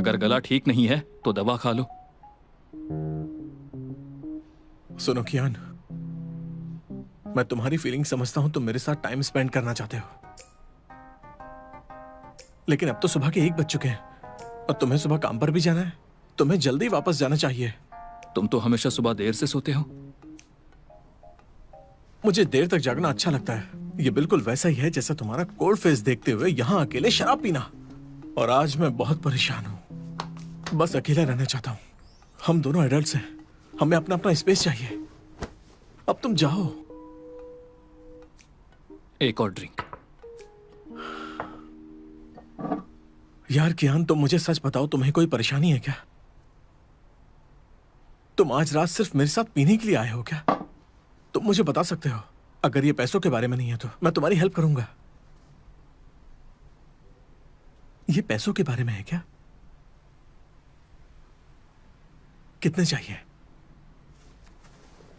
अगर गला ठीक नहीं है तो दवा खा लो। सुनो कियान, मैं तुम्हारी फीलिंग समझता हूं, तुम मेरे साथ टाइम स्पेंड करना चाहते हो, लेकिन अब तो सुबह के 1 बज चुके हैं और तुम्हें सुबह काम पर भी जाना है। तुम्हें जल्दी वापस जाना चाहिए। तुम तो हमेशा सुबह देर से सोते हो। मुझे देर तक जागना अच्छा लगता है। ये बिल्कुल वैसा ही है जैसा तुम्हारा कोल्ड फेस देखते हुए यहाँ अकेले शराब पीना। और आज मैं बहुत परेशान हूं, बस अकेला रहना चाहता हूं। हम दोनों एडल्ट्स हैं, हमें अपना अपना स्पेस चाहिए। अब तुम जाओ। एक और ड्रिंक। यार कियान, तुम मुझे सच बताओ, तुम्हें कोई परेशानी है क्या? तुम आज रात सिर्फ मेरे साथ पीने के लिए आए हो क्या? तुम मुझे बता सकते हो। अगर ये पैसों के बारे में नहीं है तो मैं तुम्हारी हेल्प करूंगा। ये पैसों के बारे में है क्या? कितने चाहिए?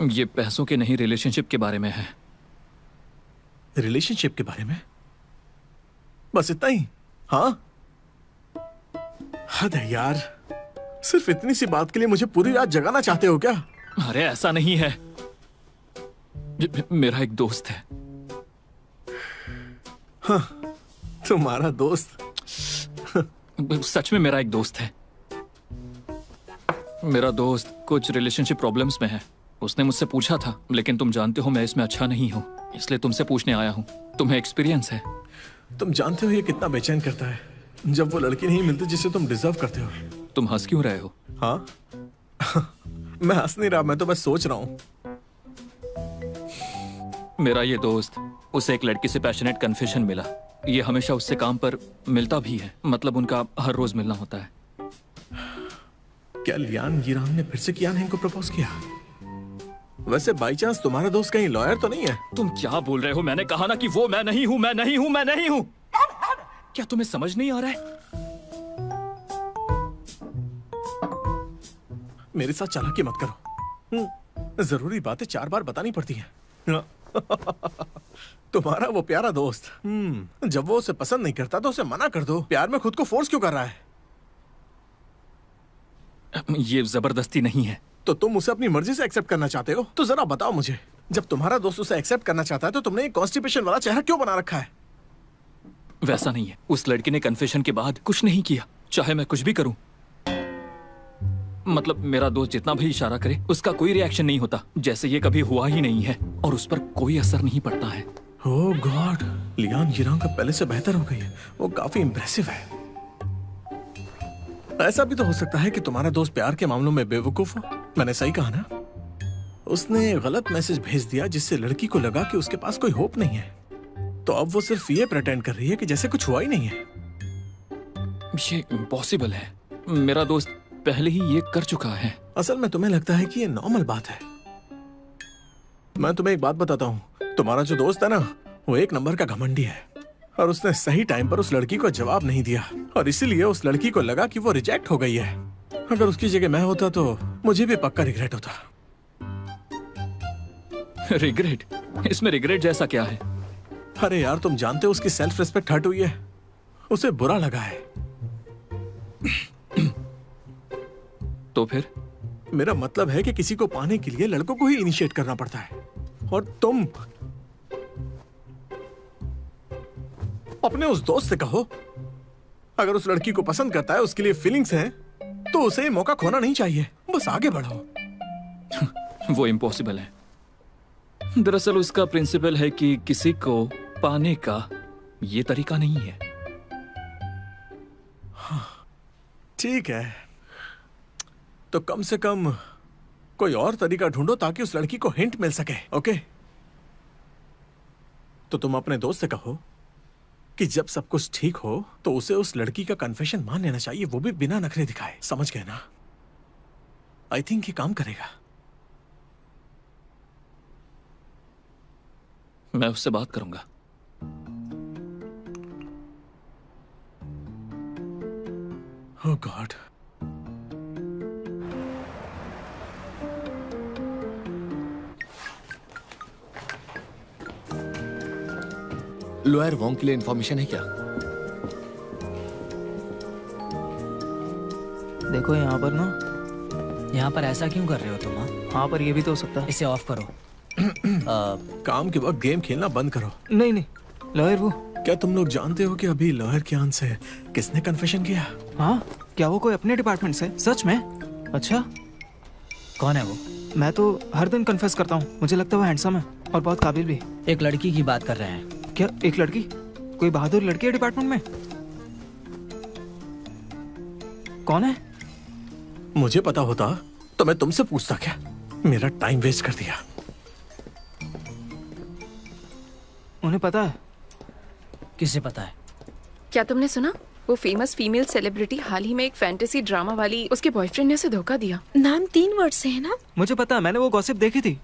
ये पैसों के नहीं, रिलेशनशिप के बारे में है। रिलेशनशिप के बारे में? बस इतना ही? हाँ, हद है यार। सिर्फ इतनी सी बात के लिए मुझे पूरी रात जगाना चाहते हो क्या? अरे ऐसा नहीं है। मेरा एक दोस्त है। हाँ, तुम्हारा दोस्त? सच में मेरा एक दोस्त है। मेरा दोस्त कुछ रिलेशनशिप प्रॉब्लम्स में है। उसने मुझसे पूछा था, लेकिन तुम जानते हो मैं इसमें अच्छा नहीं हूँ, इसलिए तुमसे पूछने आया हूँ। तुम्हें एक्सपीरियंस है। तुम जानते हो ये कितना बेचैन करता है जब वो लड़की नहीं मिलती जिसे तुम डिजर्व करते हो। तुम हंस क्यों रहे हो? हाँ मैं हंस नहीं रहा, मैं तो बस सोच रहा हूँ। मेरा ये दोस्त, उसे एक लड़की से पैशनेट कन्फेशन मिला। ये हमेशा उससे काम पर मिलता भी है, मतलब उनका हर रोज मिलना होता है। क्या लियान यिरांग ने फिर से कियान हेंग को प्रपोज किया? वैसे बाई चांस तुम्हारा दोस्त कहीं लॉयर तो नहीं है? तुम क्या बोल रहे हो? मैंने कहा ना कि वो मैं नहीं हूं, मैं नहीं हूं, मैं नहीं हूं। क्या तुम्हें समझ नहीं आ रहा है? मेरे साथ चालाकी मत करो। जरूरी बातें 4 बार बतानी पड़ती हैं। तुम्हारा वो प्यारा दोस्त, जब वो उसे पसंद नहीं करता तो उसे मना कर दो। प्यार में खुद को फोर्स क्यों कर रहा है? ये जबरदस्ती नहीं है। तो तुम उसे अपनी मर्जी से एक्सेप्ट करना चाहते हो? तो जरा बताओ मुझे, जब तुम्हारा दोस्त उसे एक्सेप्ट करना चाहता है तो तुमने ये कॉन्स्टिपेशन वाला चेहरा क्यों बना रखा है? वैसा नहीं है। उस लड़की ने कन्फेशन के बाद कुछ नहीं किया, चाहे मैं कुछ भी करूं। मतलब मेरा दोस्त जितना भी इशारा करे उसका कोई रिएक्शन नहीं होता, जैसे ये कभी हुआ ही नहीं है, और उस पर कोई असर नहीं पड़ता है। ओह गॉड, लियान यिरांग का पहले से बेहतर हो गई है। वो काफी इंप्रेसिव है। ऐसा भी तो हो सकता है कि तुम्हारा दोस्त प्यार के मामलों में बेवकूफ हो। मैंने सही कहा ना? उसने गलत मैसेज भेज दिया जिससे लड़की को लगा कि उसके पास कोई होप नहीं है, तो अब वो सिर्फ ये प्रेटेंड कर रही है कि जैसे कुछ हुआ ही नहीं है। ये इम्पॉसिबल है। मेरा दोस्त पहले ही ये कर चुका है। असल में तुम्हें लगता है कि ये नॉर्मल बात है। मैं तुम्हें एक बात बताता हूँ, तुम्हारा जो दोस्त है ना, वो 1 नंबर का घमंडी है, और उसने सही टाइम पर उस लड़की को जवाब नहीं दिया, और इसीलिए उस लड़की को लगा कि वो रिजेक्ट हो गई है। अगर उसकी जगह मैं होता तो मुझे भी पक्का रिग्रेट होता। रिग्रेट? इसमें रिग्रेट जैसा क्या है? अरे यार, तुम जानते हो उसकी सेल्फ रिस्पेक्ट हर्ट हुई है, उसे बुरा लगा है। तो फिर? मेरा मतलब है कि किसी को पाने के लिए लड़कों को ही इनिशिएट करना पड़ता है, और तुम अपने उस दोस्त से कहो, अगर उस लड़की को पसंद करता है, उसके लिए फीलिंग्स हैं, तो उसे ये मौका खोना नहीं चाहिए। बस आगे बढ़ो। वो इम्पॉसिबल है। दरअसल उसका प्रिंसिपल है कि किसी को पाने का ये तरीका नहीं है। ठीक है, तो कम से कम कोई और तरीका ढूंढो ताकि उस लड़की को हिंट मिल सके। ओके? तो तुम अपने दोस्त से कहो कि जब सब कुछ ठीक हो तो उसे उस लड़की का कन्फेशन मान लेना चाहिए, वो भी बिना नखरे दिखाए। समझ गए ना? आई थिंक ये काम करेगा। मैं उससे बात करूंगा। ओह गॉड। लॉयर वोंग के लिए इंफॉर्मेशन है क्या? देखो यहाँ पर ना, यहाँ पर ऐसा क्यों कर रहे हो तुम? हाँ? हाँ पर ये भी तो हो सकता है। इसे ऑफ करो। काम के वक्त गेम खेलना बंद करो। नहीं नहीं, लॉयर वो। क्या तुम लोग जानते हो कि अभी लॉयर कियान से किसने कन्फेशन किया? हाँ, क्या वो कोई अपने डिपार्टमेंट से? सच में? अच्छा, कौन है वो? मैं तो हर दिन कन्फेस करता हूँ। मुझे लगता है वो हैंडसम है और बहुत काबिल भी। एक लड़की की बात कर रहे हैं। क्या एक लड़की? कोई बहादुर लड़की है डिपार्टमेंट में? कौन है? मुझे पता होता तो मैं तुमसे पूछता क्या? मेरा टाइम वेस्ट कर दिया। उन्हें पता है? किसे पता है? क्या तुमने सुना? वो फेमस फीमेल सेलिब्रिटी हाल ही में एक फैंटेसी ड्रामा वाली उसके बॉयफ्रेंड ने उसे धोखा दिया। नाम 3 वर्ड से है ना? मुझे पता है, मैंने वो गॉसिप देखी थी।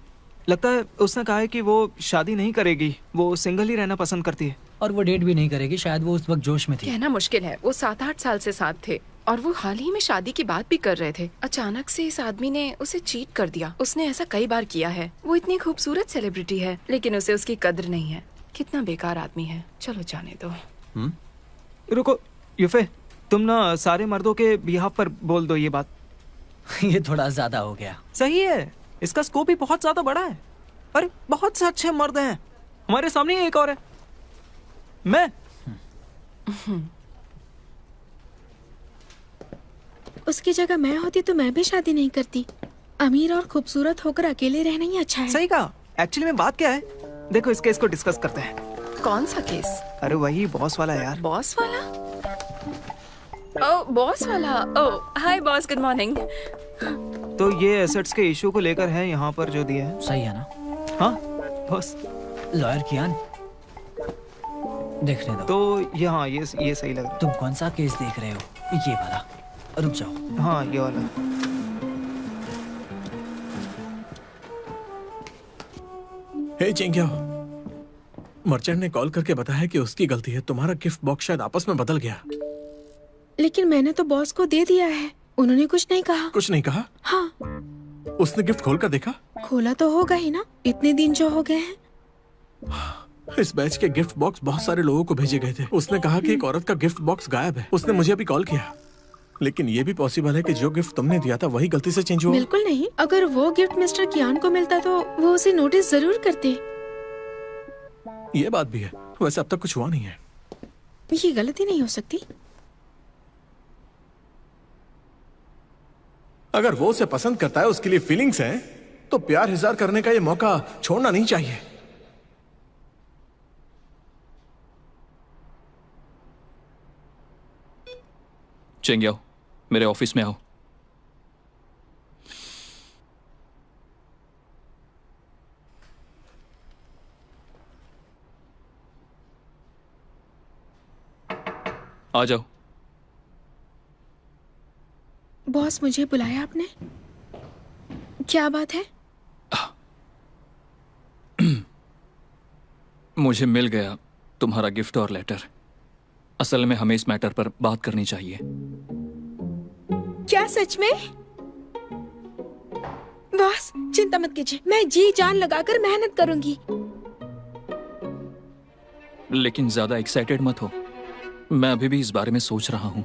लगता है उसने कहा है कि वो शादी नहीं करेगी, वो सिंगल ही रहना पसंद करती है। और वो डेट भी नहीं करेगी, शायद वो उस वक्त जोश में थी। कहना मुश्किल है। वो 7-8 साल से साथ थे और वो हाल ही में शादी की बात भी कर रहे थे। अचानक से इस आदमी ने उसे चीट कर दिया। उसने ऐसा कई बार किया है। वो इतनी खूबसूरत सेलिब्रिटी है लेकिन उसे उसकी कद्र नहीं है। कितना बेकार आदमी है। चलो जाने दो। रुको यूफे, तुम ना सारे मर्दों के बिहाफ पर बोल दो ये बात। ये थोड़ा ज्यादा हो गया। सही है, इसका स्कोप भी बहुत ज्यादा बड़ा है। अरे बहुत से अच्छे मर्द हैं, हमारे सामने ही एक और है, मैं। उसकी जगह मैं होती तो मैं भी शादी नहीं करती। अमीर और खूबसूरत होकर अकेले रहना ही अच्छा है। सही कहा। एक्चुअली में बात क्या है, देखो इस केस को डिस्कस करते हैं। कौन सा केस? अरे वही बॉस वाला यार। बॉस वाला? ओह बॉस वाला। ओह हाय बॉस, गुड मॉर्निंग। तो ये एसेट्स के इशू को लेकर है यहाँ पर जो दिया है। सही है ना? हाँ बॉस। लॉयर कियान, देखने दो। तो ये हाँ, ये सही लग रहा तुम कौन सा केस देख रहे हो? ये वाला? रुक जाओ। है। हाँ ये वाला। हे चिंग्या, मर्चेंट ने कॉल करके बताया कि उसकी गलती है। तुम्हारा गिफ्ट बॉक्स शायद आपस में बदल गया। लेकिन मैंने तो बॉस को दे दिया है। उन्होंने कुछ नहीं कहा। कुछ नहीं कहा? हाँ। उसने गिफ्ट खोल कर देखा? खोला तो होगा ही ना, इतने दिन जो हो गए हैं। इस बैच के गिफ्ट बॉक्स बहुत सारे लोगों को भेजे गए थे। उसने कहा कि एक औरत का गिफ्ट बॉक्स गायब है। उसने मुझे अभी कॉल किया। लेकिन ये भी पॉसिबल है कि जो गिफ्ट तुमने दिया था वही गलती से चेंज हुआ। बिल्कुल नहीं। अगर वो गिफ्ट मिस्टर कियान को मिलता तो वो उसे नोटिस जरूर करते। ये बात भी है। वैसे अब तक कुछ हुआ नहीं है। ये गलती नहीं हो सकती। अगर वो उसे पसंद करता है, उसके लिए फीलिंग्स हैं, तो प्यार इज़हार करने का ये मौका छोड़ना नहीं चाहिए। चेंग्याओ, मेरे ऑफिस में आओ। आ जाओ। बॉस, मुझे बुलाया आपने? क्या बात है? मुझे मिल गया तुम्हारा गिफ्ट और लेटर। असल में हमें इस मैटर पर बात करनी चाहिए। क्या सच में? बॉस चिंता मत कीजिए, मैं जी जान लगाकर मेहनत करूंगी। लेकिन ज्यादा एक्साइटेड मत हो। मैं अभी भी इस बारे में सोच रहा हूँ।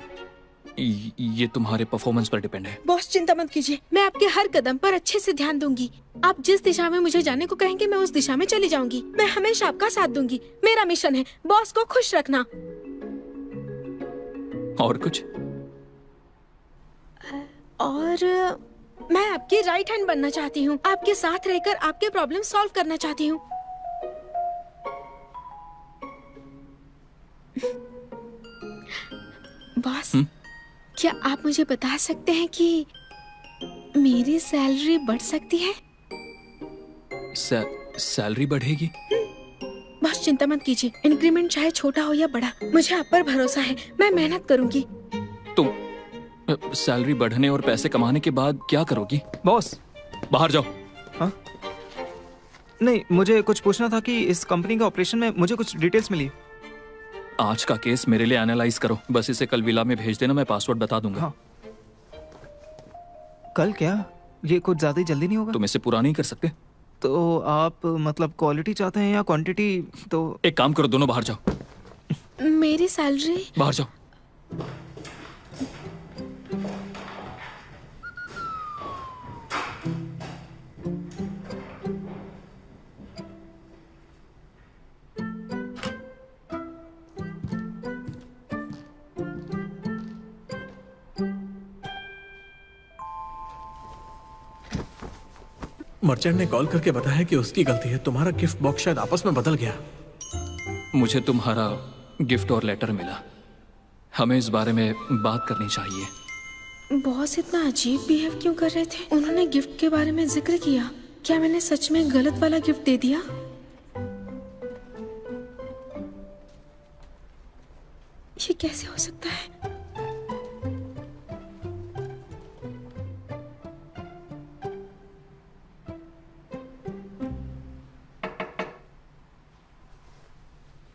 ये तुम्हारे परफॉर्मेंस पर डिपेंड है। बॉस चिंता मत कीजिए, मैं आपके हर कदम पर अच्छे से ध्यान दूंगी। आप जिस दिशा में मुझे जाने को कहेंगे मैं उस दिशा में चली जाऊंगी। मैं हमेशा आपका साथ दूंगी। मेरा मिशन है बॉस को खुश रखना। और कुछ? और मैं आपकी राइट हैंड बनना चाहती हूँ। आपके साथ रहकर आपके प्रॉब्लम सॉल्व करना चाहती हूँ। बॉस, क्या आप मुझे बता सकते हैं कि मेरी सैलरी बढ़ सकती है? सैलरी बढ़ेगी? बस चिंता मत कीजिए, इंक्रीमेंट चाहे छोटा हो या बड़ा, मुझे आप पर भरोसा है। मैं मेहनत करूंगी। तुम सैलरी बढ़ने और पैसे कमाने के बाद क्या करोगी? बॉस बाहर जाओ। हाँ नहीं, मुझे कुछ पूछना था कि इस कंपनी के ऑपरेशन में मुझे कुछ डिटेल्स मिली। आज का केस मेरे लिए एनालाइज करो। बस इसे कल विला में भेज देना, मैं पासवर्ड बता दूंगा। हाँ। कल क्या? ये कुछ ज्यादा ही जल्दी नहीं होगा? तुम इसे पूरा नहीं कर सकते? तो आप मतलब क्वालिटी चाहते हैं या क्वांटिटी? तो एक काम करो, दोनों बाहर जाओ। मेरी सैलरी? बाहर जाओ। मर्चेंट ने कॉल करके बताया कि उसकी गलती है। तुम्हारा गिफ्ट बॉक्स शायद आपस में बदल गया। मुझे तुम्हारा गिफ्ट और लेटर मिला। हमें इस बारे में बात करनी चाहिए। बॉस इतना अजीब बिहेव क्यों कर रहे थे? उन्होंने गिफ्ट के बारे में जिक्र किया। क्या मैंने सच में गलत वाला गिफ्ट दे दिया? ये कैसे हो सकता है?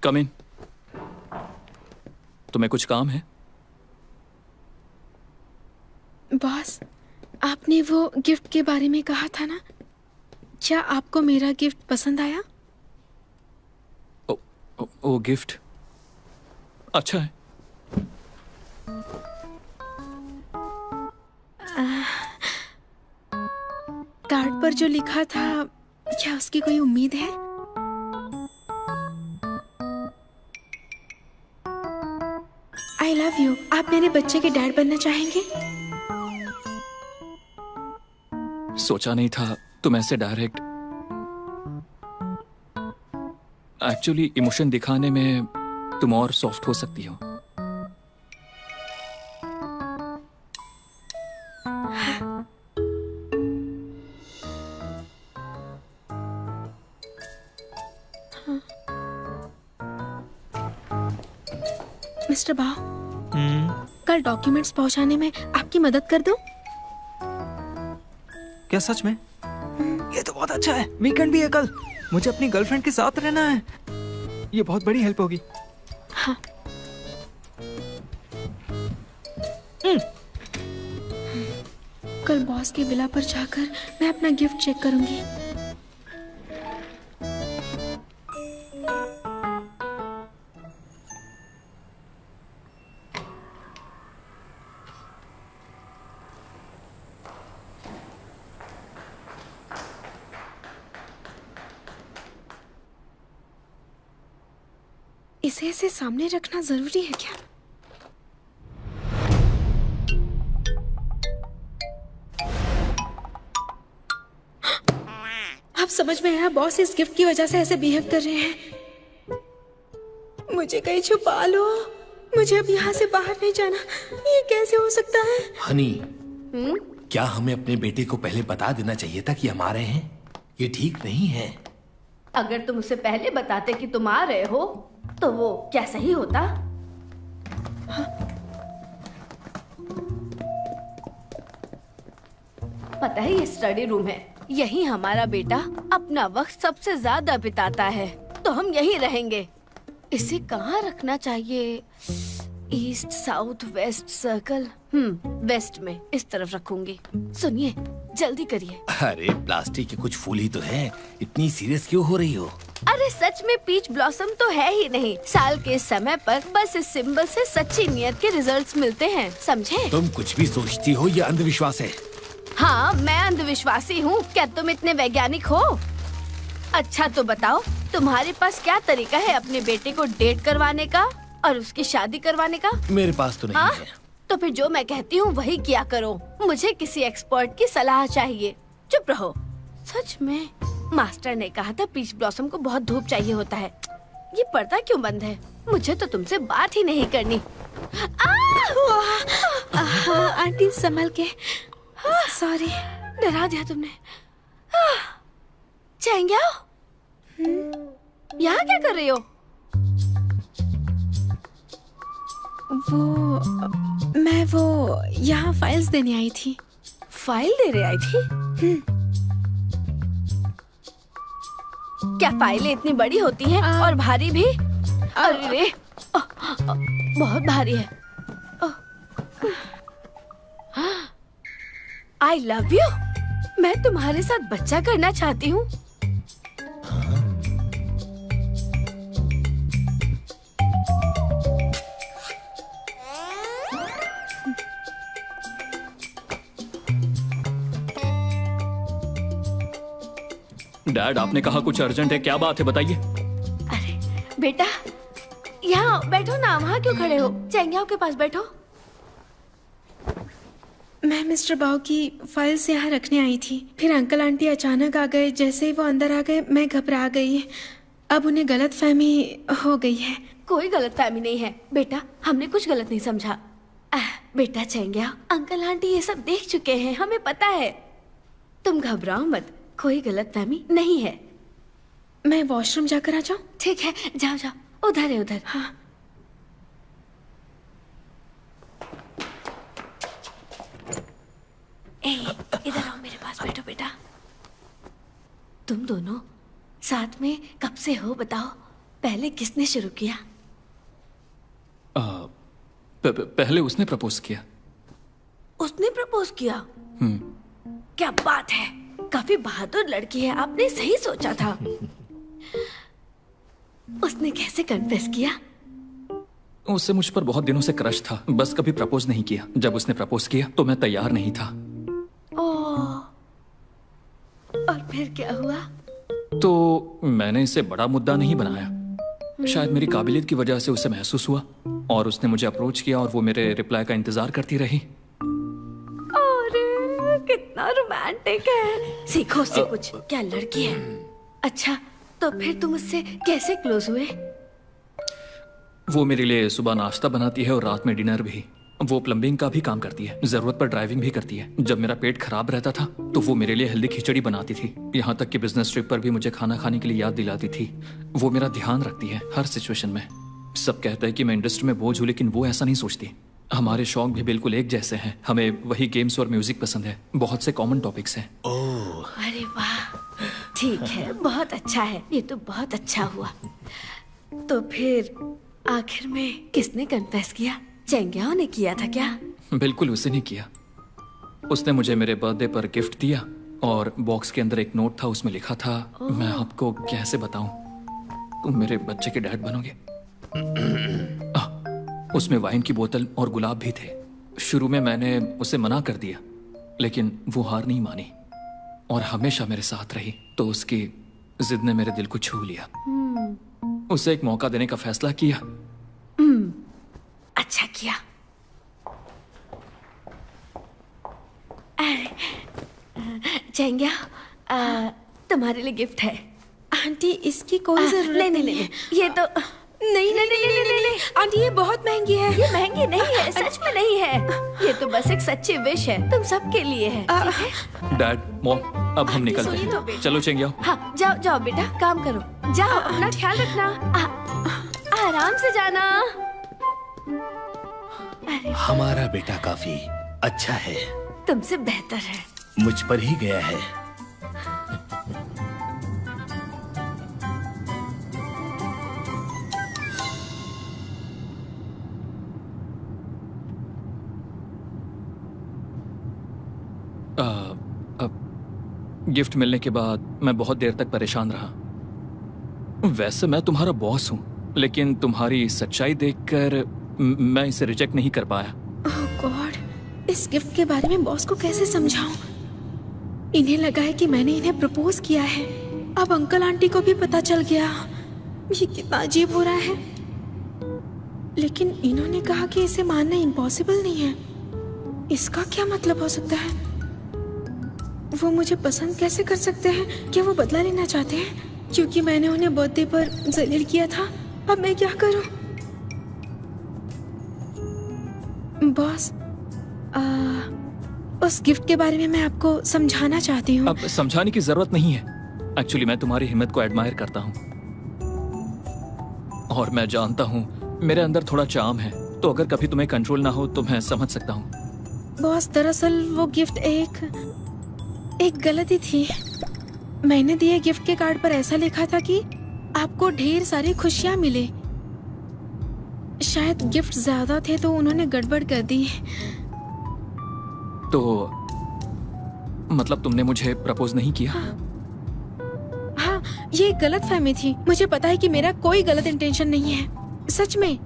कम इन। तुम्हें कुछ काम है? बॉस, आपने वो गिफ्ट के बारे में कहा था ना, क्या आपको मेरा गिफ्ट पसंद आया? ओ गिफ्ट अच्छा है। कार्ड पर जो लिखा था, क्या उसकी कोई उम्मीद है? I love you. आप मेरे बच्चे के डैड बनना चाहेंगे? सोचा नहीं था तुम ऐसे डायरेक्ट। एक्चुअली इमोशन दिखाने में तुम और सॉफ्ट हो सकती हो। मिस्टर बाव, कल डॉक्यूमेंट्स पहुंचाने में आपकी मदद कर दूं? क्या सच में? ये तो बहुत अच्छा है। वीकेंड भी है कल। मुझे अपनी गर्लफ्रेंड के साथ रहना है। ये बहुत बड़ी हेल्प होगी। हाँ। कल बॉस के विला पर जाकर मैं अपना गिफ्ट चेक करूंगी। इसे ऐसे सामने रखना जरूरी है क्या? आप समझ में आया? बॉस इस गिफ्ट की वजह से ऐसे बिहेव कर रहे हैं। मुझे कहीं छुपा लो। मुझे अब यहाँ से बाहर नहीं जाना। ये कैसे हो सकता है? हनी, क्या हमें अपने बेटे को पहले बता देना चाहिए था कि हम आ रहे हैं? ये ठीक नहीं है। अगर तुम उसे पहले बताते कि तुम आ रहे हो तो वो क्या सही होता? हाँ? पता है ये स्टडी रूम है। यही हमारा बेटा अपना वक्त सबसे ज्यादा बिताता है, तो हम यही रहेंगे। इसे कहाँ रखना चाहिए? East, south, west circle. West में इस तरफ रखूंगी। सुनिए, जल्दी करिए। अरे प्लास्टिक के कुछ फूल ही तो है। इतनी सीरियस क्यों हो रही हो? अरे सच में पीच ब्लॉसम तो है ही नहीं। साल के समय पर बस इस सिंबल से सच्ची नियत के रिजल्ट्स मिलते हैं, समझे? तुम कुछ भी सोचती हो, ये अंधविश्वास है। हाँ, मैं अंधविश्वासी हूँ। क्या तुम इतने वैज्ञानिक हो? अच्छा तो बताओ, तुम्हारे पास क्या तरीका है अपने बेटे को डेट करवाने का और उसकी शादी करवाने का? मेरे पास तो नहीं है। तो फिर जो मैं कहती हूँ वही किया करो। मुझे किसी एक्सपर्ट की सलाह चाहिए। चुप रहो। सच में मास्टर ने कहा था पीच ब्लॉसम को बहुत धूप चाहिए होता है। ये पर्दा क्यों बंद है? मुझे तो तुमसे बात ही नहीं करनी। आंटी संभल के। सॉरी, डरा दिया तुमने। चैंग्या, यहाँ क्या कर रही हो? मैं यहाँ फाइल्स देने आई थी। फाइल दे रही आई थी? क्या फाइलें इतनी बड़ी होती हैं और भारी भी? अरे बहुत भारी है। I love you. मैं तुम्हारे साथ बच्चा करना चाहती हूँ। डैड, आपने कहा कुछ अर्जेंट है। क्या बात है, बताइए। अरे बेटा, यहाँ बैठो ना। वहाँ क्यों खड़े हो? चैंग्याओं के पास बैठो। मैं मिस्टर बाव की फाइल्स यहाँ रखने आई थी। फिर अंकल आंटी अचानक आ गए। जैसे ही वो अंदर आ गए मैं घबरा गई। अब उन्हें गलतफहमी हो गई है। कोई गलतफहमी नहीं है बेटा, हमने कुछ गलत नहीं समझा। बेटा चेंग्या, अंकल आंटी ये सब देख चुके हैं, हमें पता है। तुम घबराओ मत, कोई गलतफहमी नहीं है। मैं वॉशरूम जाकर आ जाऊं? ठीक है, जाओ जाओ, उधर है उधर। हाँ। इधर आओ, मेरे पास बैठो बेटा। तुम दोनों साथ में कब से हो बताओ? पहले किसने शुरू किया? पहले उसने प्रपोज किया। उसने प्रपोज किया? क्या बात है, काफी बहादुर लड़की है, आपने सही सोचा था। उसने कैसे कन्फेस किया? उससे मुझ पर बहुत दिनों से क्रश था, बस कभी प्रपोज नहीं किया। जब उसने प्रपोज किया तो मैं तैयार नहीं था। और फिर क्या हुआ? तो मैंने इसे बड़ा मुद्दा नहीं बनाया। शायद मेरी काबिलियत की वजह से उसे महसूस हुआ और उसने मुझे अप्रोच किया और वो मेरे रिप्लाई का इंतजार करती रही। अरे कितना रोमांटिक है। सीखो उससे कुछ। क्या लड़की है। अच्छा, तो फिर तुम उससे कैसे क्लोज हुए? वो मेरे लिए सुबह नाश्ता बनाती है और रात में डिनर भी। वो प्लम्बिंग का भी काम करती है, जरूरत पर ड्राइविंग भी करती है। जब मेरा पेट खराब रहता था तो वो मेरे लिए हेल्दी खिचड़ी बनाती थी। यहाँ तक कि बिजनेस ट्रिप पर भी मुझे खाना खाने के लिए याद दिलाती थी। वो मेरा ध्यान रखती है हर सिचुएशन में। सब कहते हैं कि मैं इंडस्ट्री में बोझ हूँ, लेकिन वो ऐसा नहीं सोचती। हमारे शौक भी बिल्कुल एक जैसे हैं। हमें वही गेम्स और म्यूजिक पसंद है। बहुत से कॉमन टॉपिक्स हैं। अरे वाह, ठीक है, बहुत अच्छा है। ये तो बहुत अच्छा हुआ। तो फिर आखिर में किसने कन्फेस किया? चेंग्याओ ने किया था क्या? बिल्कुल उसे नहीं किया। उसने मुझे मेरे बर्थडे पर गिफ्ट दिया और बॉक्स के अंदर एक नोट था, उसमें लिखा था, मैं आपको कैसे बताऊं, तुम मेरे बच्चे के डैड बनोगे। उसमें वाइन की बोतल और गुलाब भी थे। शुरू में मैंने उसे मना कर दिया, लेकिन वो हार नहीं मानी और हमेशा मेरे साथ रही। तो उसकी जिद ने मेरे दिल को छू लिया। उसे एक मौका देने का फैसला किया। अच्छा किया। चेंग्या, तुम्हारे लिए गिफ्ट है। आंटी, इसकी कोई जरूरत नहीं है। ये तो नहीं, आंटी ये बहुत महंगी है। ये महंगी नहीं है, सच में नहीं है। ये तो बस एक सच्ची विश है, तुम सबके लिए है। डैड, मॉम, अब हम निकलते हैं। चलो चेंग्या। हाँ, जाओ जाओ बेटा, काम करो। जाओ, अपना ख्याल रखना। आराम से जाना। हमारा बेटा काफी अच्छा है। तुमसे बेहतर है। मुझ पर ही गया है। गिफ्ट मिलने के बाद मैं बहुत देर तक परेशान रहा। वैसे मैं तुम्हारा बॉस हूं, लेकिन तुम्हारी सच्चाई देखकर मैं इसे रिजेक्ट नहीं कर पाया। ओह गॉड, इस गिफ्ट के बारे में बॉस को कैसे समझाऊं? इन्हें लगा है कि मैंने इन्हें प्रपोज किया है। अब अंकल आंटी को भी पता चल गया। ये कितना अजीब हो रहा है। लेकिन इन्होंने कहा कि इसे मानना इम्पॉसिबल नहीं है। इसका क्या मतलब हो सकता है? वो मुझे पसंद कैसे कर सकते हैं? क्या वो बदला लेना चाहते हैं? क्योंकि मैंने उन्हें बर्थडे पर जलील किया था। अब मैं क्या करूं? बॉस, उस गिफ्ट के बारे में मैं आपको समझाना चाहती हूँ। अब समझाने की जरूरत नहीं है। एक्चुअली मैं तुम्हारी हिम्मत को एडमायर करता हूँ और मैं जानता हूँ मेरे अंदर थोड़ा चार्म है, तो अगर कभी तुम्हें कंट्रोल ना हो तो मैं समझ सकता हूँ। बॉस, दरअसल वो गिफ्ट एक गलती थी। मैंने दिए गिफ्ट के कार्ड पर ऐसा लिखा था कि आपको ढेर सारी खुशियाँ मिले। शायद गिफ्ट ज्यादा थे तो उन्होंने गड़बड़ कर दी। तो मतलब तुमने मुझे प्रपोज नहीं किया? हाँ, ये गलत फहमी थी। मुझे पता है कि मेरा कोई गलत इंटेंशन नहीं है, सच में।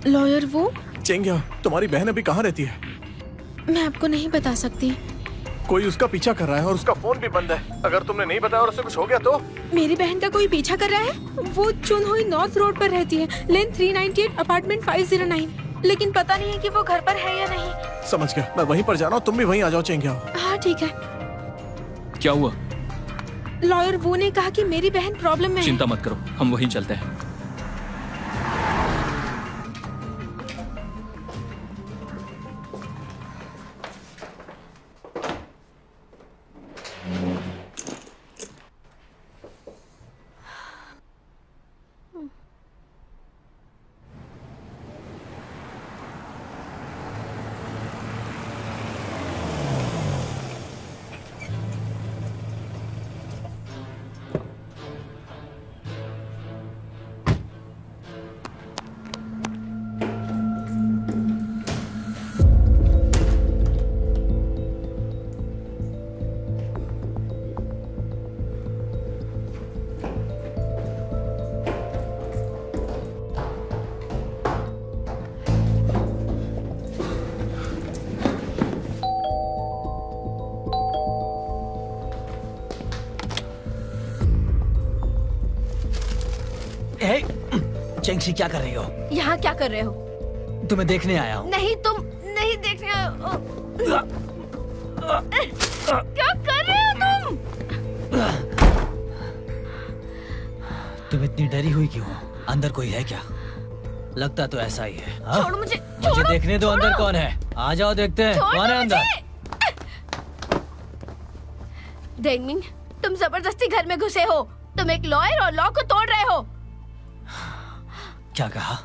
लॉयर वो? चेंग्या, तुम्हारी बहन अभी कहाँ रहती है? मैं आपको नहीं बता सकती। कोई उसका पीछा कर रहा है और उसका फोन भी बंद है। अगर तुमने नहीं बताया और उसे कुछ हो गया तो? मेरी बहन का कोई पीछा कर रहा है? वो चुनहुई नॉर्थ रोड पर रहती है, लेन 398, अपार्टमेंट 509। लेकिन पता नहीं है कि वो घर पर है या नहीं। समझ गया, मैं वहीं पर जा रहा हूँ, तुम भी वहीं आ जाओ चेंग्या। हाँ ठीक है। क्या हुआ? लॉयर वो ने कहा कि मेरी बहन प्रॉब्लम में है। चिंता मत करो, हम वहीं चलते हैं। चेंगशी, क्या कर रही हो? यहाँ क्या कर रहे हो? तुम्हें देखने आया हूँ। नहीं, तुम नहीं देखने आए हो। क्या कर रहे हो तुम? तुम इतनी डरी हुई क्यों हो? अंदर कोई है क्या? लगता तो ऐसा ही है। हाँ? छोड़ो मुझे, मुझे देखने दो अंदर कौन है। आ जाओ देखते हैं कौन है अंदर। डेंगमिंग, तुम जबरदस्ती घर में घुसे हो। तुम एक लॉयर और लॉ को तोड़ रहे हो। क्या कहा?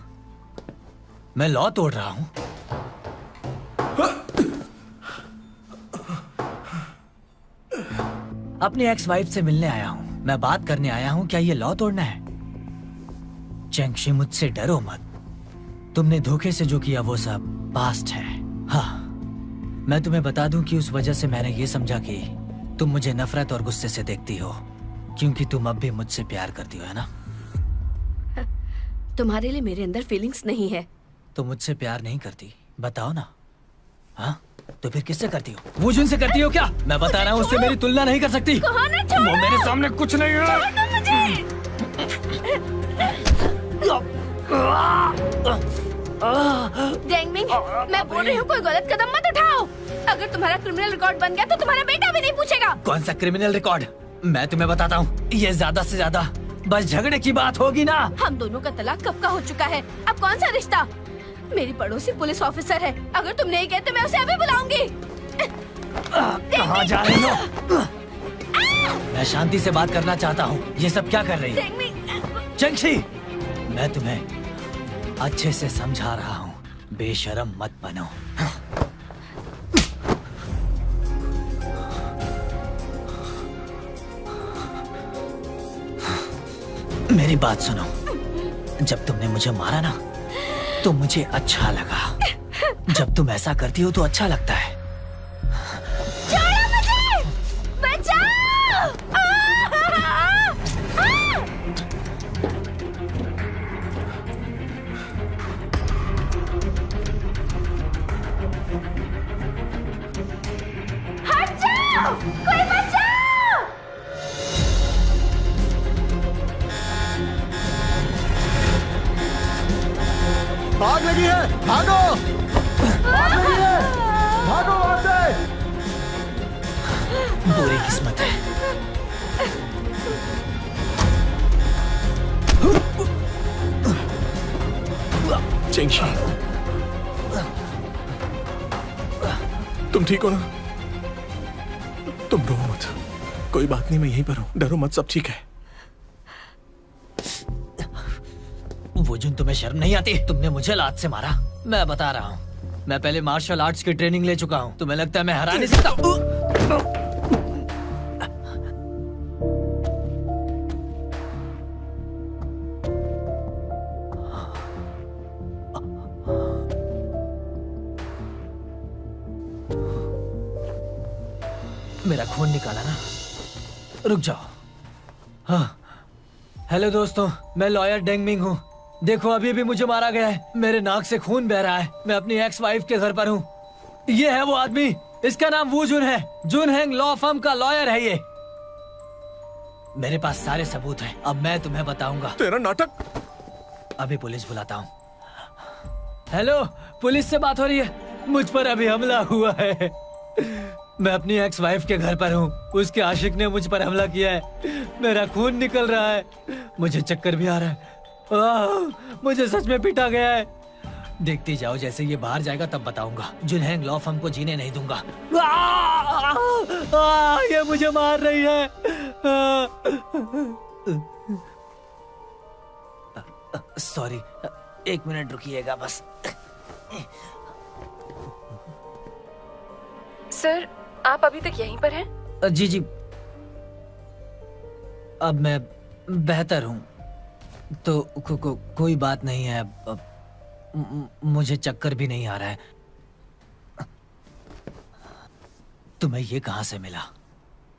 मैं लॉ तोड़ रहा हूँ? अपनी एक्स वाइफ से मिलने आया हूँ, मैं बात करने आया हूँ। क्या ये लॉ तोड़ना है? चेंगशी, मुझसे डरो मत। तुमने धोखे से जो किया वो सब पास्ट है। हाँ, मैं तुम्हें बता दूं कि उस वजह से मैंने ये समझा कि तुम मुझे नफरत और गुस्से से देखती हो, क्योंकि तुम अब भी मुझसे प्यार करती हो, है ना? तुम्हारे लिए मेरे अंदर फीलिंग्स नहीं है। तो मुझसे प्यार नहीं करती, बताओ ना। हाँ, तो फिर किससे करती हो? वो जिनसे करती हो क्या? मैं बता रहा हूँ, उससे मेरी तुलना नहीं कर सकती। वो मेरे सामने कुछ नहीं है। डेंगमिंग, मैं बोल रही हूँ कोई गलत कदम मत उठाओ। अगर तुम्हारा क्रिमिनल रिकॉर्ड बन गया तो तुम्हारा बेटा भी नहीं पूछेगा। कौन सा क्रिमिनल रिकॉर्ड? मैं तुम्हें बताता हूँ, ये ज्यादा से ज्यादा बस झगड़े की बात होगी ना। हम दोनों का तलाक कब का हो चुका है, अब कौन सा रिश्ता? मेरी पड़ोसी पुलिस ऑफिसर है, अगर तुम नहीं गए तो मैं उसे अभी बुलाऊंगी। कहाँ जा रही हो? मैं शांति से बात करना चाहता हूँ, ये सब क्या कर रही है? चेंगशी, मैं तुम्हें अच्छे से समझा रहा हूँ, बेशरम मत बनो। मेरी बात सुनो, जब तुमने मुझे मारा ना तो मुझे अच्छा लगा। जब तुम ऐसा करती हो तो अच्छा लगता है। छोड़ो मुझे! बचाओ! हट जाओ! कोई बचाओ! आग लगी है, भागो! आग लगी है, भागो वहां से! बुरी किस्मत है। चेंगशी, तुम ठीक हो ना? तुम रो मत, कोई बात नहीं, मैं यहीं पर हूँ, डरो मत, सब ठीक है। वो जुन, तुम्हें शर्म नहीं आती? तुमने मुझे लात से मारा। मैं बता रहा हूँ, मैं पहले मार्शल आर्ट्स की ट्रेनिंग ले चुका हूँ। तुम्हें लगता है मैं हरा नहीं सकता? मेरा खून निकाला ना? रुक जाओ। हाँ, हेलो दोस्तों, मैं लॉयर डेंगमिंग हूँ। देखो अभी भी मुझे मारा गया है, मेरे नाक से खून बह रहा है। मैं अपनी एक्स वाइफ के घर पर हूँ। ये है वो आदमी, इसका नाम वू जुन है। जुन हैंग लॉ फर्म का लॉयर है ये। मेरे पास सारे सबूत हैं, अब मैं तुम्हें बताऊंगा। तेरा नाटक। अभी पुलिस बुलाता हूँ। हेलो, पुलिस से बात हो रही है। मुझ पर अभी हमला हुआ है। मैं अपनी एक्स वाइफ के घर पर हूँ। उसके आशिक ने मुझ पर हमला किया है। मेरा खून निकल रहा है, मुझे चक्कर भी आ रहा है। मुझे सच में पीटा गया है। देखती जाओ, जैसे ये बाहर जाएगा तब बताऊंगा। जुनहैंग लॉ फर्म को जीने नहीं दूंगा। ये मुझे मार रही है। सॉरी, 1 मिनट रुकिएगा बस। सर, आप अभी तक यहीं पर हैं? जी जी, अब मैं बेहतर हूँ, तो कोई बात नहीं है। मुझे चक्कर भी नहीं आ रहा है। तुम्हें ये कहाँ से मिला?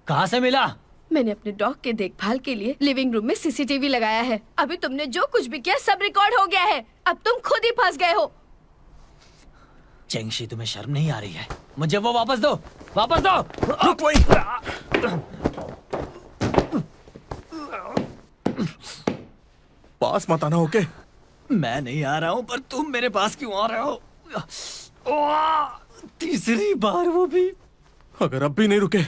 कहाँ से मिला? मैंने अपने डॉग के देखभाल के लिए लिविंग रूम में सीसीटीवी लगाया है। अभी तुमने जो कुछ भी किया सब रिकॉर्ड हो गया है। अब तुम खुद ही फंस गए हो। चेंगशी, तुम्हें शर्म नहीं आ रही है? मुझे वो वापस दो, वापस दो। रुक वहीं। पास मत आना, ओके? मैं नहीं आ रहा हूँ, पर तुम मेरे पास क्यों आ रहे हो? तीसरी बार वो भी। अगर अब भी नहीं रुके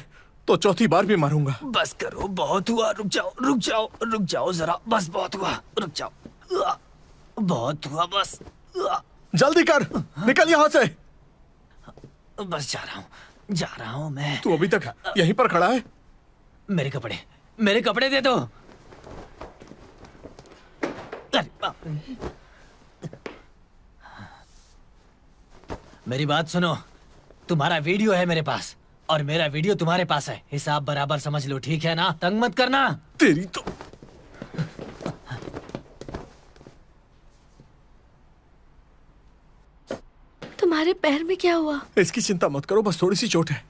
तो चौथी बार भी मारूंगा। बस करो, बहुत हुआ। रुक जाओ, रुक जाओ, रुक जाओ जरा। बस बहुत हुआ, रुक जाओ। बहुत हुआ, बस। जल्दी कर, निकल यहाँ से। बस जा रहा हूँ मैं। तू अभी तक यहीं पर खड़ा है? मेरे कपड़े दे दो। मेरी बात सुनो, तुम्हारा वीडियो है मेरे पास और मेरा वीडियो तुम्हारे पास है। हिसाब बराबर समझ लो, ठीक है ना? तंग मत करना। तेरी तो। तुम्हारे पैर में क्या हुआ? इसकी चिंता मत करो, बस थोड़ी सी चोट है।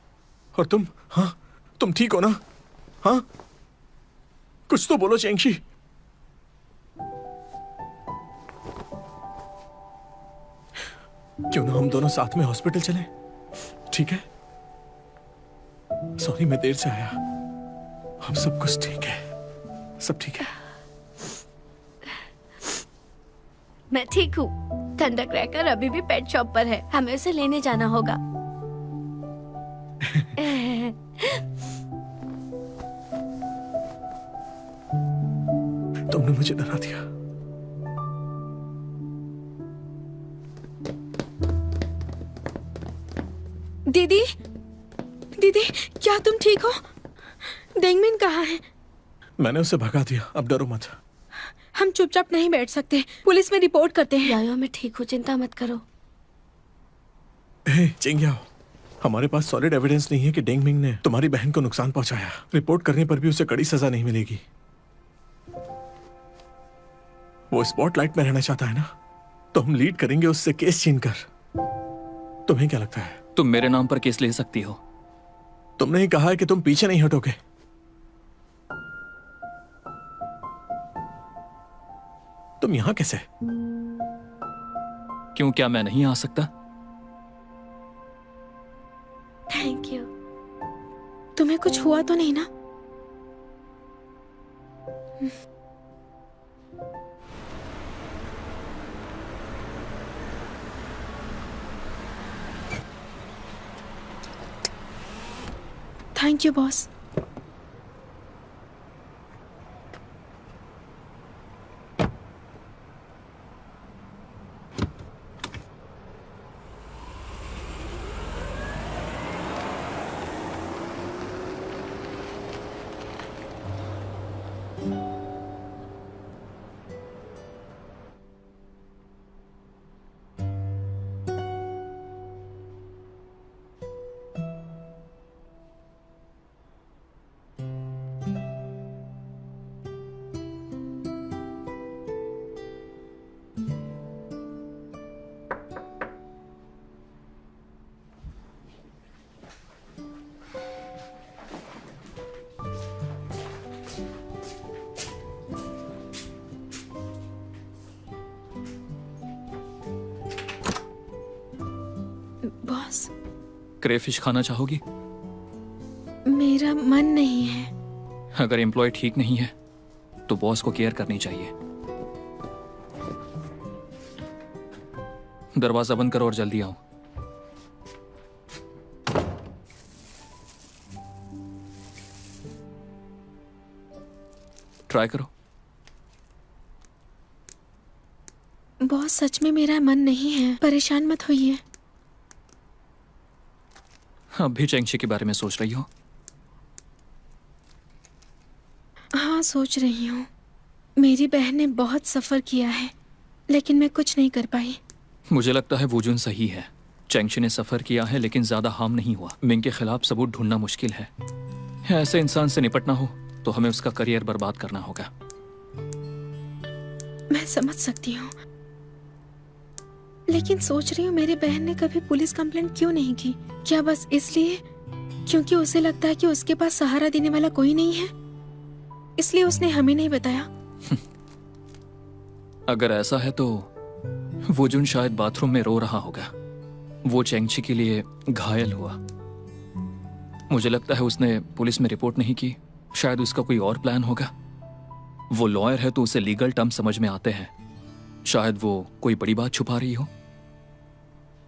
और तुम? हाँ, तुम ठीक हो ना? हाँ, कुछ तो बोलो चेंगशी। क्यों ना हम दोनों साथ में हॉस्पिटल चले? ठीक है? सॉरी, मैं देर से आया। अब सब कुछ ठीक है, सब ठीक है। मैं ठीक हूँ। थंडर क्रैकर अभी भी पेट शॉप पर है, हमें उसे लेने जाना होगा। तुमने मुझे डरा दिया। दीदी, दीदी, क्या तुम ठीक हो? डेंगमिन कहाँ है? मैंने उसे भगा दिया, अब डरो मत। हम चुपचाप नहीं बैठ सकते, पुलिस में रिपोर्ट करते हैं। यायो, मैं ठीक हूँ, चिंता मत करो। चिंग्याओ, हमारे पास सॉलिड एविडेंस नहीं है कि डेंगमिंग ने तुम्हारी बहन को नुकसान पहुंचाया। रिपोर्ट करने पर भी उसे कड़ी सजा नहीं मिलेगी। वो स्पॉटलाइट में रहना चाहता है ना, तो हम लीड करेंगे उससे केस छीनकर। तुम्हें क्या लगता है? तुम मेरे नाम पर केस ले सकती हो। तुमने ही कहा है कि तुम पीछे नहीं हटोगे। तुम यहां कैसे? क्यों, क्या मैं नहीं आ सकता? Thank you. तुम्हें कुछ हुआ तो नहीं ना? Thank you boss. Boss. Crayfish खाना चाहोगी? मेरा मन नहीं है। अगर एम्प्लॉय ठीक नहीं है तो बॉस को केयर करनी चाहिए। दरवाजा बंद करो और जल्दी आओ। ट्राई करो। बॉस सच में मेरा मन नहीं है, परेशान मत होइए। अब भी चेंगशी के बारे में सोच रही हो? हाँ, सोच रही हूँ। मेरी बहन ने बहुत सफर किया है, लेकिन मैं कुछ नहीं कर पाई। मुझे लगता है वूजुन सही है। चेंगशी ने सफर किया है लेकिन ज्यादा हार्म नहीं हुआ। मिंग के खिलाफ सबूत ढूंढना मुश्किल है। ऐसे इंसान से निपटना हो तो हमें उसका करियर बर्बाद करना होगा। मैं समझ सकती हूँ, लेकिन सोच रही हूँ मेरी बहन ने कभी पुलिस कंप्लेंट क्यों नहीं की? क्या बस इसलिए क्योंकि उसे लगता है कि उसके पास सहारा देने वाला कोई नहीं है, इसलिए उसने हमें नहीं बताया? अगर ऐसा है तो वूजुन शायद बाथरूम में रो रहा होगा। वो चेंगशी के लिए घायल हुआ। मुझे लगता है उसने पुलिस में रिपोर्ट नहीं की। शायद उसका कोई और प्लान होगा। वो लॉयर है तो उसे लीगल टर्म समझ में आते हैं। शायद वो कोई बड़ी बात छुपा रही हो।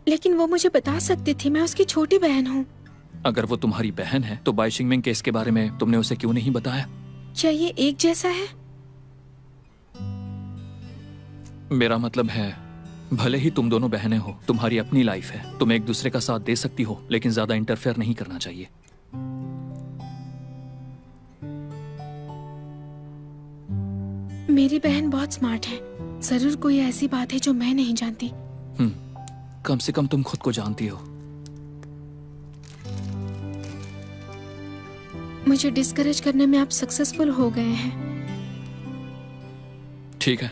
लेकिन वो मुझे बता सकती थी, मैं उसकी छोटी बहन हूँ। अगर वो तुम्हारी बहन है तो बाइशिंगमिंग केस के बारे में तुमने उसे क्यों नहीं बताया? क्या ये एक जैसा है? मेरा मतलब है, भले ही तुम दोनों बहनें हो, तुम्हारी अपनी लाइफ है। तुम एक दूसरे का साथ दे सकती हो, लेकिन ज्यादा इंटरफेयर नहीं करना चाहिए। मेरी बहन बहुत स्मार्ट है। जरूर कोई ऐसी बात है जो मैं नहीं जानती। कम से कम तुम खुद को जानती हो। मुझे डिस्करेज करने में आप सक्सेसफुल हो गए हैं। ठीक है,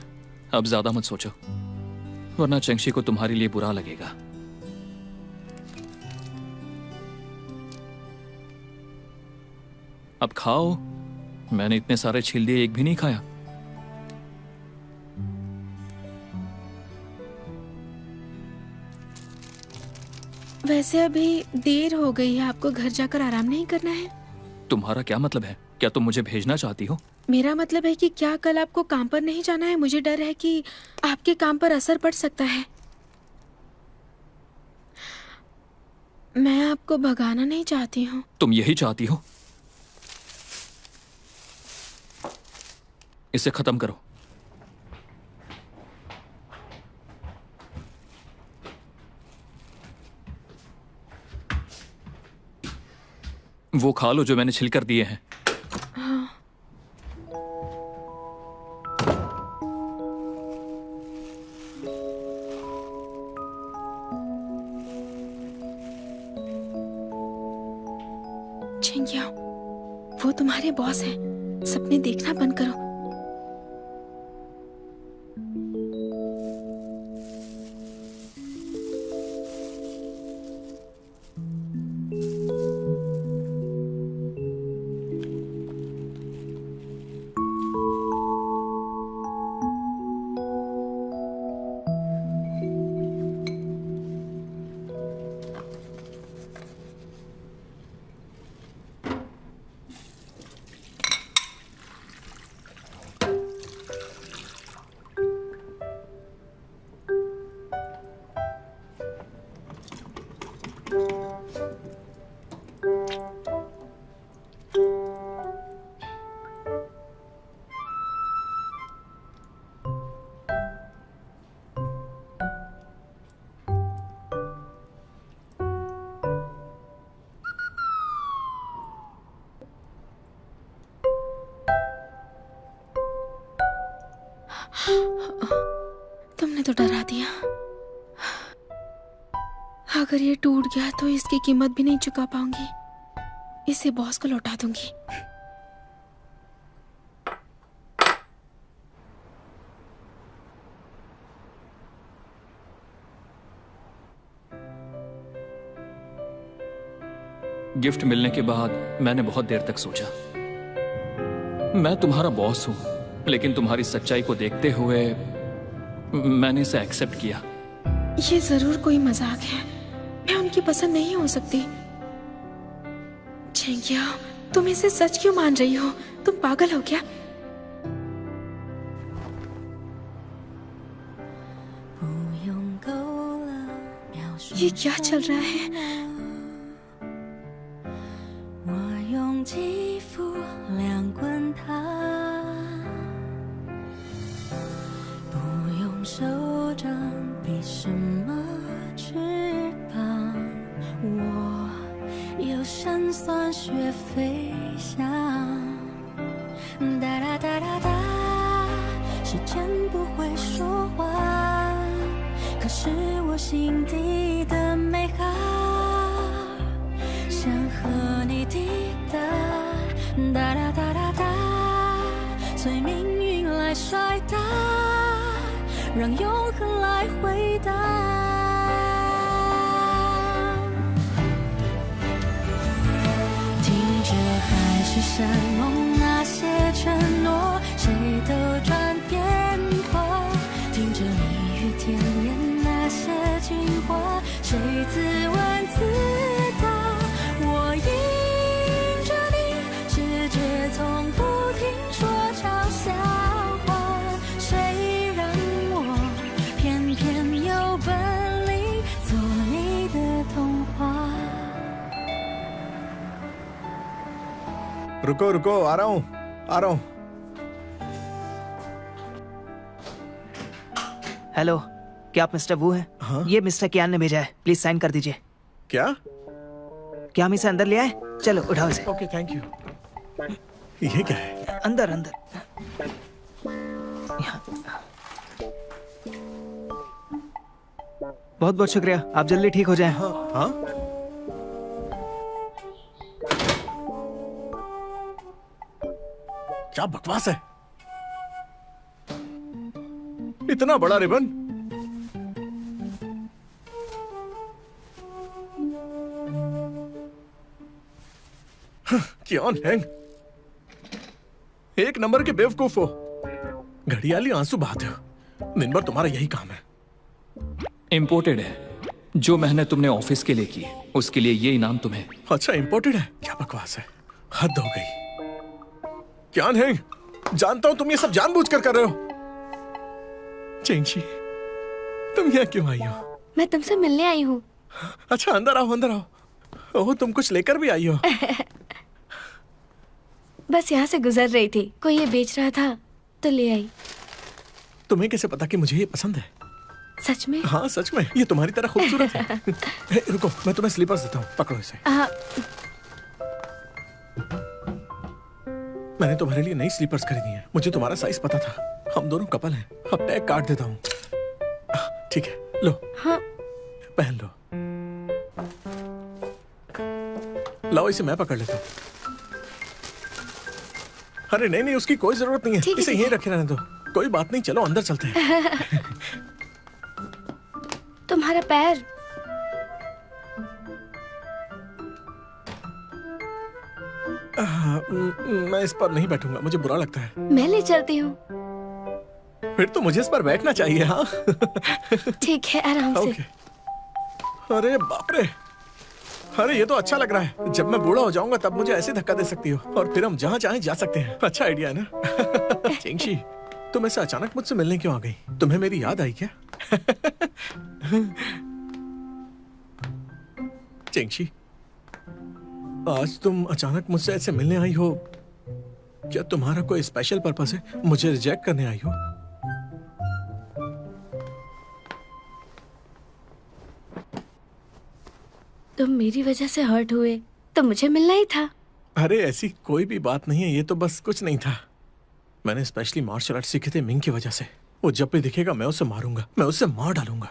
अब ज्यादा मत सोचो, वरना चेंगशी को तुम्हारे लिए बुरा लगेगा। अब खाओ। मैंने इतने सारे छील दिए, एक भी नहीं खाया। वैसे अभी देर हो गई है, आपको घर जाकर आराम नहीं करना है? तुम्हारा क्या मतलब है? क्या तुम मुझे भेजना चाहती हो? मेरा मतलब है कि क्या कल आपको काम पर नहीं जाना है? मुझे डर है कि आपके काम पर असर पड़ सकता है। मैं आपको भगाना नहीं चाहती हूँ। तुम यही चाहती हो? इसे खत्म करो। वो खा लो जो मैंने छिलकर दिए हैं। हाँ। चिंग्या, वो तुम्हारे बॉस हैं। सपने देखना बंद करो। तुमने तो डरा दिया। अगर ये टूट गया तो इसकी कीमत भी नहीं चुका पाऊंगी। इसे बॉस को लौटा दूंगी। गिफ्ट मिलने के बाद मैंने बहुत देर तक सोचा। मैं तुम्हारा बॉस हूं, लेकिन तुम्हारी सच्चाई को देखते हुए मैंने इसे एक्सेप्ट किया। ये जरूर कोई मजाक है। मैं उनकी की पसंद नहीं हो सकती। चेंगिया, तुम इसे सच क्यों मान रही हो? तुम पागल हो क्या? ये क्या चल रहा है? 我用肌肤量滚它，不用手掌比什么翅膀，我有山酸雪飞翔。哒哒哒哒哒，时间不会说话，可是我心底的美好，想和你抵达。哒哒哒哒哒，随命运来甩打，让永恒来回答。听着海誓山盟那些承诺，谁都转变过。听着蜜语甜言那些情话，谁自问自答。我迎着你，世界从不停说嘲笑话，谁让我偏偏有本领做你的童话。 रुको रुको, आ रहा हूँ, आ रहा हूँ। हेलो, क्या आप मिस्टर वू हैं? हाँ? ये मिस्टर कियान ने भेजा है, प्लीज साइन कर दीजिए। क्या? क्या हम इसे अंदर ले आए? चलो उठाओ इसे। Okay, thank you. ये क्या है? अंदर अंदर। यहाँ। बहुत बहुत शुक्रिया, आप जल्दी ठीक हो जाएं। हाँ हाँ। क्या बकवास है? इतना बड़ा रिबन? क्यों हैंग? एक नंबर के बेवकूफ हो। घड़ियाली आंसू बहाते हो। दिन भर तुम्हारा यही काम है। इम्पोर्टेड है। जो मेहनत तुमने ऑफिस के लिए की, उसके लिए ये इनाम तुम्हें। अच्छा, इम्पोर्टेड है? क्या बकवास है, हद हो गई। क्या है? जानता हूं तुम ये सब जानबूझकर कर रहे हो। चेंगशी, तुम यहाँ क्यों आई हो? मैं तुमसे मिलने आई हूँ। अच्छा, अंदर आओ, अंदर आओ। ओह, तुम कुछ लेकर भी आई हो? बस यहाँ से गुजर रही थी, कोई ये बेच रहा था तो ले आई। तुम्हें कैसे पता कि मुझे ये पसंद है? सच में? हाँ सच में, ये तुम्हारी तरह खूबसूरत है। हे, रुको, मैं तुम्हें स्लीपर्स देता हूँ, पकड़ो इसे। मैंने तुम्हारे लिए नई स्लीपर्स खरीदी हैं। मुझे तुम्हारा साइज पता था। हम दोनों कपल हैं। अब टैग काट देता हूँ। ठीक है, लो। हाँ। पहन लो। लाओ, इसे मैं पकड़ लेता हूँ। अरे नहीं नहीं, उसकी कोई जरूरत नहीं है। इसे यहीं रखे रहने दो। कोई बात नहीं, चलो अंदर चलते हैं। तुम्हारा पैर। मैं इस पर नहीं बैठूंगा, मुझे बुरा लगता है। मैं ले चलती हूँ। फिर तो मुझे इस पर बैठना चाहिए। हाँ ठीक है, आराम से। अरे बाप रे, अरे ये तो अच्छा लग रहा है। जब मैं बूढ़ा हो जाऊंगा तब मुझे ऐसे धक्का दे सकती हो और फिर हम जहाँ चाहें जा सकते हैं। अच्छा आइडिया है ना? चेंगशी, तुम ऐसे अचानक मुझसे मिलने क्यों आ गई? तुम्हें मेरी याद आई क्या? चेंगशी, आज तुम अचानक मुझसे ऐसे मिलने आई हो। क्या तुम्हारा कोई स्पेशल पर्पस है? मुझे रिजेक्ट करने आई हो? तुम मेरी वजह से हर्ट हुए तो मुझे मिलना ही था। अरे ऐसी कोई भी बात नहीं है, ये तो बस कुछ नहीं था। मैंने स्पेशली मार्शल आर्ट सीखे थे मिंग की वजह से। वो जब भी दिखेगा मैं उसे मारूंगा, मैं उसे मार डालूंगा।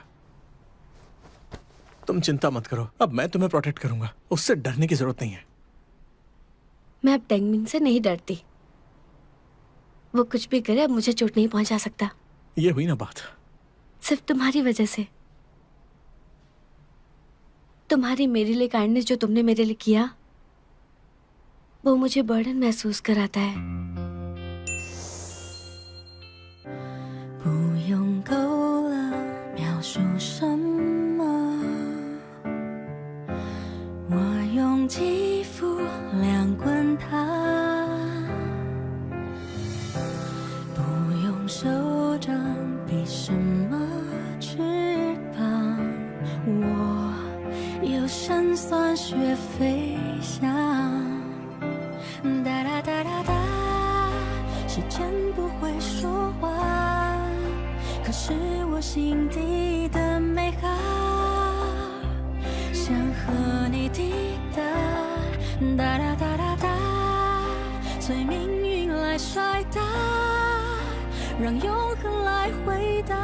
तुम चिंता मत करो, अब मैं तुम्हें प्रोटेक्ट करूंगा। उससे डरने की जरूरत नहीं है। मैं अब टेंगमिंग से नहीं डरती। वो कुछ भी करे, अब मुझे चोट नहीं पहुंचा सकता। ये हुई ना बात। सिर्फ तुम्हारी वजह से। तुम्हारी मेरे लिए काइंडनेस जो तुमने मेरे लिए किया, वो मुझे बर्डन महसूस कराता है। 不用够了描述什么，用肌肤量滚它，不用手掌比什么翅膀，我有身酸学飞翔。哒哒哒哒哒，时间不会说话，可是我心底的美好，想和你抵达。哒哒哒哒哒，随命运来甩打，让永恒来回答。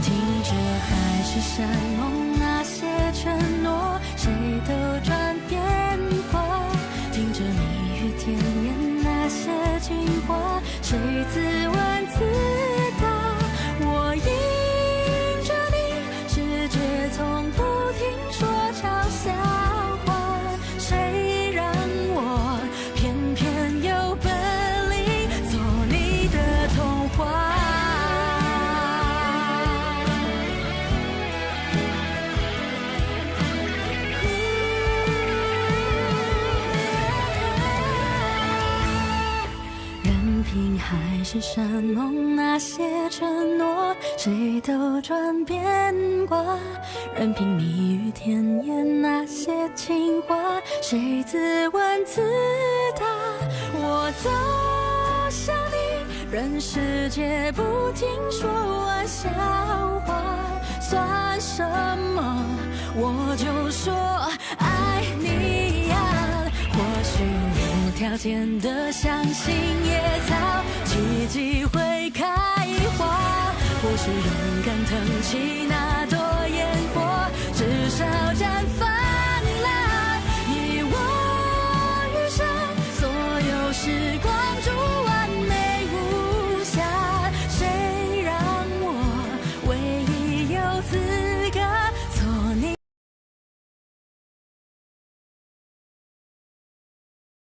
听着海市蜃楼那些承诺，谁都转变过。听着蜜语甜言那些情话，谁自问自答。我迎着你，世界从不停说嘲笑话，谁让我偏偏有本领做你的童话。任凭海市蜃楼那些承诺，谁都转变过。任凭蜜语甜言那些情话，谁自问自答。我走向你，任世界不停说玩笑话，算什么？我就说爱你呀。或许无条件的相信野草奇迹会开花，或许勇敢腾起那朵